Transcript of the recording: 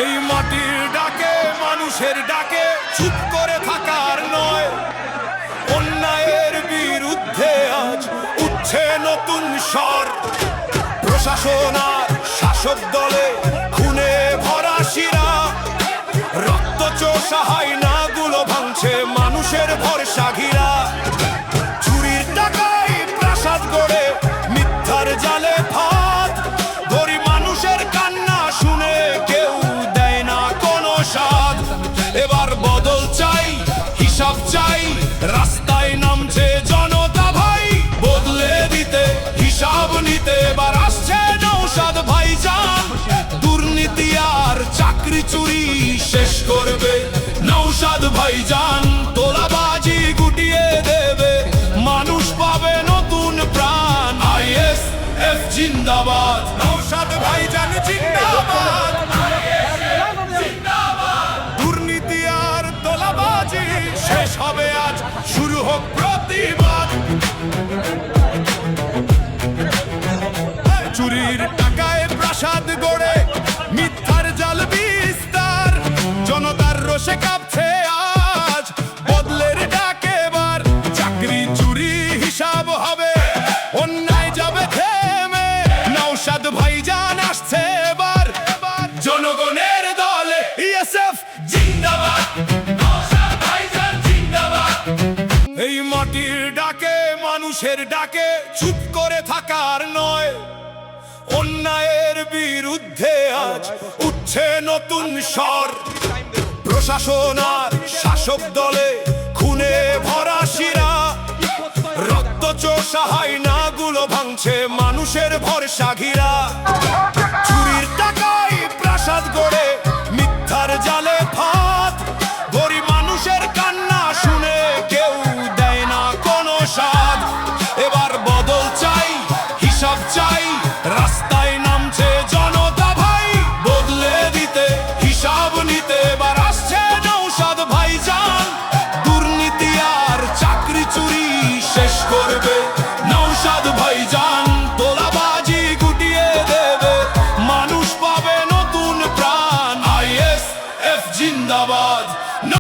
এই মাটির ডাকে মানুষের ডাকে চুপ করে থাকার নয়, অন্যায়ের বিরুদ্ধে আজ উঠছে নতুন স্বর। প্রশাসন আর শাসক দলে খুনে ভরা শিরা, রক্তচোষা হাইনাগুলো ভাঙছে মানুষের ভরসা ঘিরা। চুরির টাকায় প্রাসাদ গড়ে মিথ্যার জালে ফাঁদ, গরিব মানুষের কান্না শুনে কেউ দেয় না কোনো সাধ। এবার বদল চাই, হিসাব চাই, রাস্তায় নামছে জনতা ভাই, বদলে দিতে হিসাব নিতে এবার আসছে নৌসাদ ভাইজান। দুর্নীতি আর চাকরি চুরি শেষ করবে নৌসাদ ভাইজান, তোলাবাজি গুটিয়ে দেবে, মানুষ পাবে নতুন প্রাণ। ISF জিন্দাবাদ, নৌসাদ ভাইজান জিন্দাবাদ। দুর্নীতি আর তোলাবাজি শেষ হবে আজ, শুরু হোক প্রতিবাদ। চুরির টাকায় প্রাসাদ গড়ে মিথ্যার জাল বিস্তার, জনতার রোষে কাঁপছে আজ, বদলের ডাকে এবার। চাকরি চুরি হিসাব হবে, অন্যায় যাবে থেমে, নৌসাদ ভাইজান আসছে এবার জনগণের দলে। ISF জিন্দাবাদ, নৌসাদ ভাইজান জিন্দাবাদ। এই মাটির ডাকে মানুষের ডাকে চুপ করে থাকার নয়, অন্যায়ের বিরুদ্ধে আজ উঠছে নতুন স্বর। প্রশাসন আর শাসক দলে খুনে ভরা শিরা, রক্তচোষা হাইনাগুলো ভাঙছে মানুষের ভরসা ঘিরা।